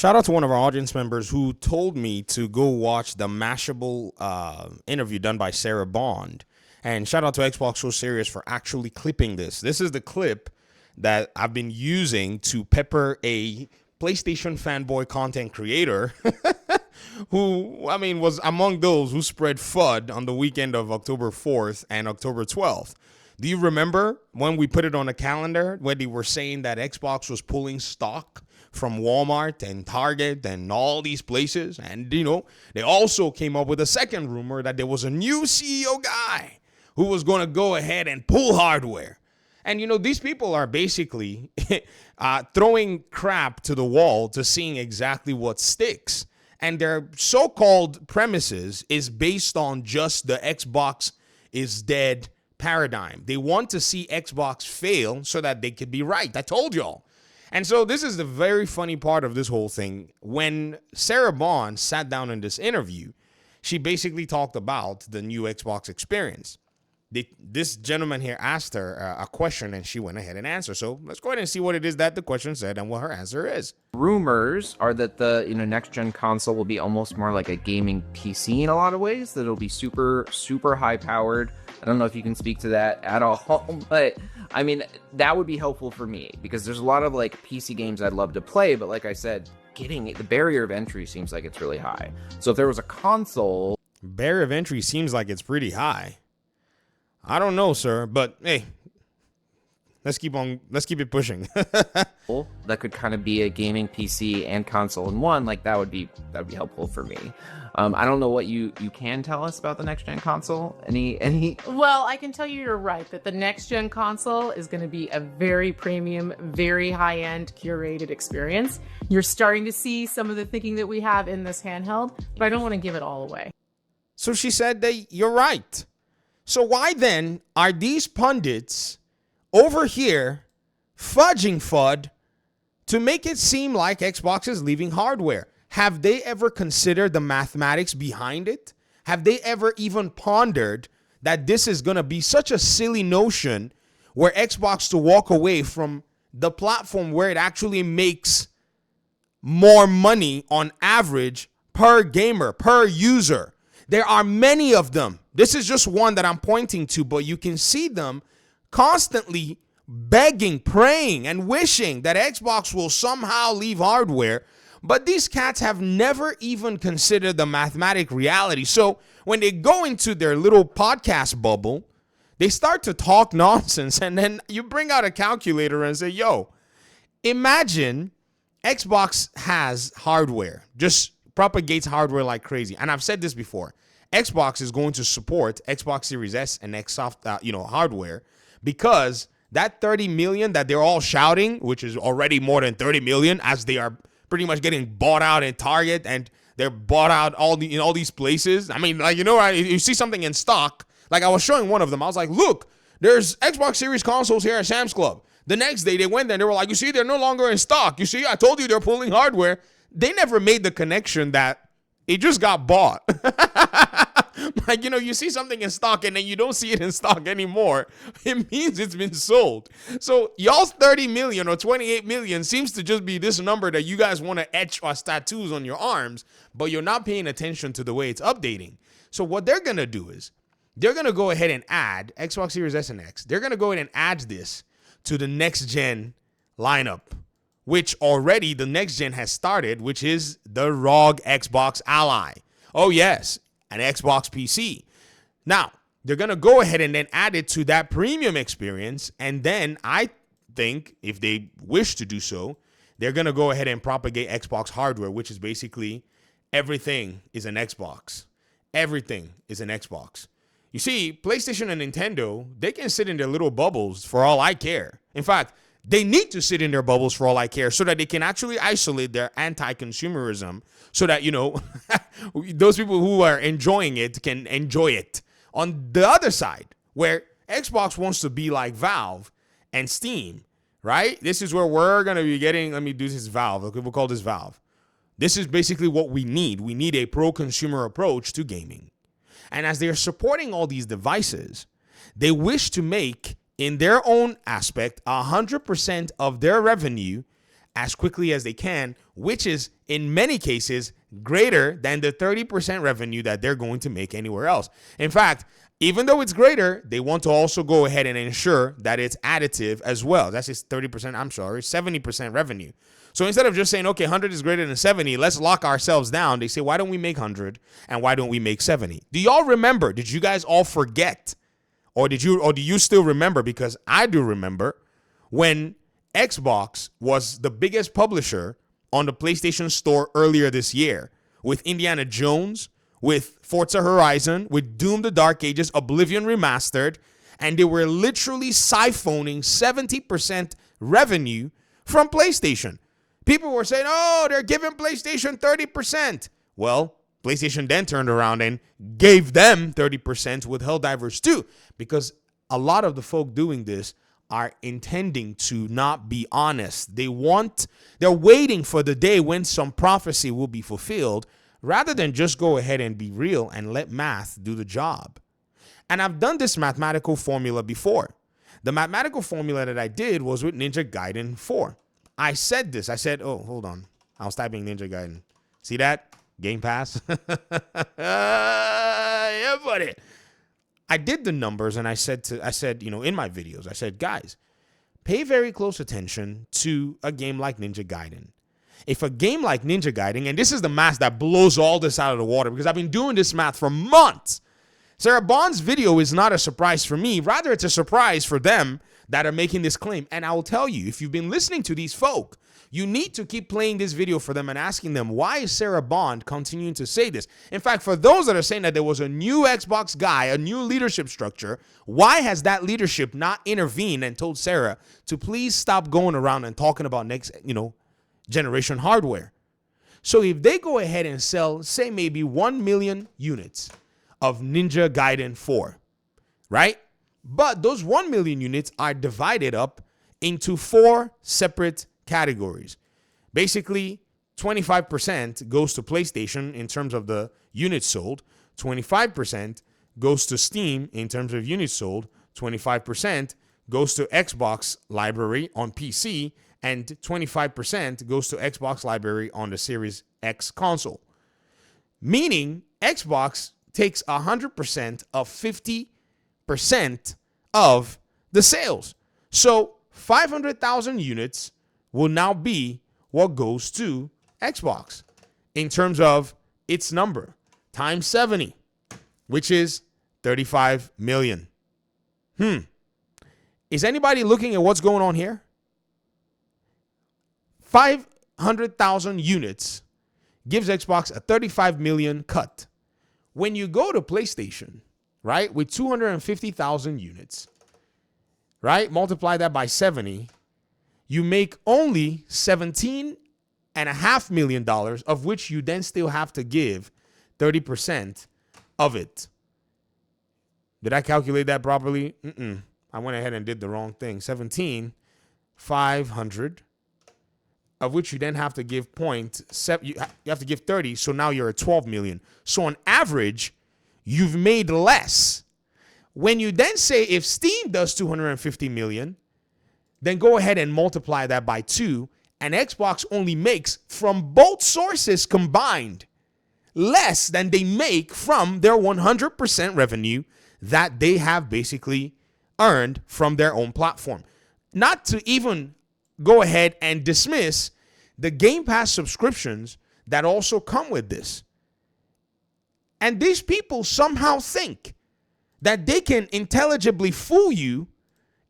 Shout out to one of our audience members who told me to go watch the Mashable interview done by Sarah Bond. And shout out to Xbox So Serious for actually clipping this. This is the clip that I've been using to pepper a PlayStation fanboy content creator who, I mean, was among those who spread FUD on the weekend of October 4th and October 12th. Do you remember when we put it on a calendar when they were saying that Xbox was pulling stock from Walmart and Target and all these places? And, you know, they also came up with a second rumor that there was a new CEO guy who was going to go ahead and pull hardware. And, you know, these people are basically throwing crap to the wall to seeing exactly what sticks. And their so-called premises is based on just the Xbox is dead paradigm. They want to see Xbox fail so that they could be right. I told y'all. And so this is the very funny part of this whole thing. When Sarah Bond sat down in this interview, she basically talked about the new Xbox experience. This gentleman here asked her a question, and she went ahead and answered. So let's go ahead and see what it is that the question said and what her answer is. Rumors are that the next gen console will be almost more like a gaming PC in a lot of ways. That it'll be super high powered. I don't know if you can speak to that at all, but I mean that would be helpful for me because there's a lot of like PC games I'd love to play, but like I said, getting the barrier of entry seems like it's really high. So if there was a console, barrier of entry seems like it's pretty high. I don't know, sir, but hey, let's keep it pushing. that could kind of be a gaming PC and console in one, like that would be helpful for me. I don't know what you can tell us about the next gen console. Any? Well, I can tell you're right that the next gen console is going to be a very premium, very high end curated experience. You're starting to see some of the thinking that we have in this handheld, but I don't want to give it all away. So she said that you're right. So why then are these pundits over here fudging FUD to make it seem like Xbox is leaving hardware? Have they ever considered the mathematics behind it? Have they ever even pondered that this is going to be such a silly notion where Xbox to walk away from the platform where it actually makes more money on average per gamer, per user? There are many of them. This is just one that I'm pointing to, but you can see them constantly begging, praying, and wishing that Xbox will somehow leave hardware. But these cats have never even considered the mathematic reality. So when they go into their little podcast bubble, they start to talk nonsense. And then you bring out a calculator and say, yo, imagine Xbox has hardware, just propagates hardware like crazy. And I've said this before. Xbox is going to support Xbox Series S and X hardware because that 30 million that they're all shouting, which is already more than 30 million as they are pretty much getting bought out in Target and they're bought out in all these places. I mean, like, you see something in stock. Like I was showing one of them. I was like, look, there's Xbox Series consoles here at Sam's Club. The next day they went there and they were like, you see, they're no longer in stock. You see, I told you they're pulling hardware. They never made the connection that it just got bought. Like, you see something in stock and then you don't see it in stock anymore. It means it's been sold. So y'all's 30 million or 28 million seems to just be this number that you guys want to etch as tattoos on your arms, but you're not paying attention to the way it's updating. So what they're going to do is they're going to go ahead and add Xbox Series S and X. They're going to go ahead and add this to the next gen lineup, which already the next gen has started, which is the ROG Xbox Ally. Oh, yes, an Xbox PC. Now, they're going to go ahead and then add it to that premium experience. And then I think if they wish to do so, they're going to go ahead and propagate Xbox hardware, which is basically everything is an Xbox. Everything is an Xbox. You see, PlayStation and Nintendo, they can sit in their little bubbles for all I care. In fact, they need to sit in their bubbles for all I care so that they can actually isolate their anti-consumerism so that, those people who are enjoying it can enjoy it. On the other side, where Xbox wants to be like Valve and Steam, right? This is where we're going to be getting, let me do this Valve. Okay, we'll call this Valve. This is basically what we need. We need a pro-consumer approach to gaming. And as they're supporting all these devices, they wish to make, in their own aspect, 100% of their revenue as quickly as they can which is in many cases greater than the 30% revenue that they're going to make anywhere else. In fact, even though it's greater, they want to also go ahead and ensure that it's additive as well. That's just 30%, 70% revenue. So instead of just saying, okay, 100 is greater than 70, let's lock ourselves down. They say, why don't we make 100 and why don't we make 70? Do y'all remember? Did you guys all forget? Or do you still remember? Because I do remember when Xbox was the biggest publisher on the PlayStation Store earlier this year with Indiana Jones, with Forza Horizon, with Doom the Dark Ages, Oblivion Remastered, and they were literally siphoning 70% revenue from PlayStation. People were saying, oh, they're giving PlayStation 30%. Well, PlayStation then turned around and gave them 30% with Helldivers 2, because a lot of the folk doing this are intending to not be honest. They're waiting for the day when some prophecy will be fulfilled, rather than just go ahead and be real and let math do the job. And I've done this mathematical formula before. The mathematical formula that I did was with Ninja Gaiden 4. I said this. I said, oh, hold on. I was typing Ninja Gaiden. See that? Game Pass? Yeah, buddy. I did the numbers and I said, in my videos, I said, guys, pay very close attention to a game like Ninja Gaiden. If a game like Ninja Gaiden, and this is the math that blows all this out of the water because I've been doing this math for months. Sarah Bond's video is not a surprise for me. Rather, it's a surprise for them that are making this claim. And I will tell you, if you've been listening to these folk, you need to keep playing this video for them and asking them, why is Sarah Bond continuing to say this? In fact, for those that are saying that there was a new Xbox guy, a new leadership structure, why has that leadership not intervened and told Sarah to please stop going around and talking about next, generation hardware? So if they go ahead and sell, say, maybe 1 million units of Ninja Gaiden 4, right? But those 1 million units are divided up into 4 separate categories. Basically, 25% goes to PlayStation in terms of the units sold, 25% goes to Steam in terms of units sold, 25% goes to Xbox library on PC, and 25% goes to Xbox library on the Series X console. Meaning, Xbox takes 100% of 50% of the sales. So 500,000 units will now be what goes to Xbox in terms of its number times 70, which is 35 million. Is anybody looking at what's going on here? 500,000 units gives Xbox a 35 million cut. When you go to PlayStation, right, with 250,000 units, right, multiply that by 70, you make only $17.5 million, of which you then still have to give 30% of it. Did I calculate that properly? I went ahead and did the wrong thing. 17,500, of which you then have to give you have to give 30, so now you're at 12 million. So on average, you've made less. When you then say if Steam does 250 million, then go ahead and multiply that by 2, and Xbox only makes from both sources combined less than they make from their 100% revenue that they have basically earned from their own platform. Not to even go ahead and dismiss the Game Pass subscriptions that also come with this. And these people somehow think that they can intelligibly fool you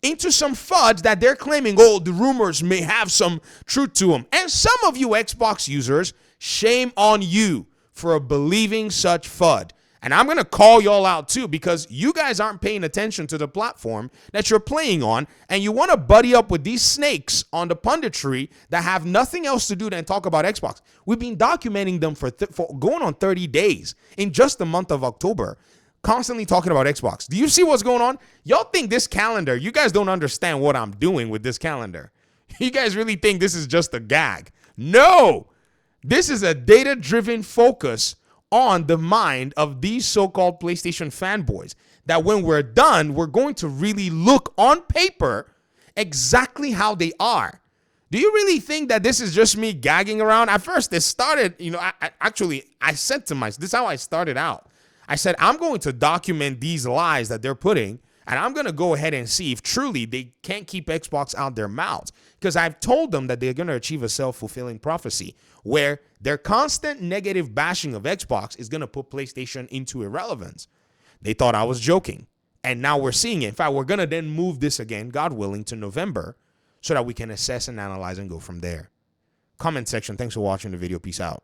into some FUD that they're claiming, oh, the rumors may have some truth to them. And some of you Xbox users, shame on you for believing such FUD. And I'm going to call y'all out too, because you guys aren't paying attention to the platform that you're playing on, and you want to buddy up with these snakes on the punditry that have nothing else to do than talk about Xbox. We've been documenting them for going on 30 days in just the month of October, constantly talking about Xbox. Do you see what's going on? Y'all think this calendar, you guys don't understand what I'm doing with this calendar. You guys really think this is just a gag. No, this is a data-driven focus on the mind of these so-called PlayStation fanboys, that when we're done, we're going to really look on paper exactly how they are. Do you really think that this is just me gagging around? At first, it started, I said to myself, this is how I started out. I said, I'm going to document these lies that they're putting, and I'm going to go ahead and see if truly they can't keep Xbox out their mouths. Because I've told them that they're going to achieve a self-fulfilling prophecy where their constant negative bashing of Xbox is going to put PlayStation into irrelevance. They thought I was joking. And now we're seeing it. In fact, we're going to then move this again, God willing, to November so that we can assess and analyze and go from there. Comment section. Thanks for watching the video. Peace out.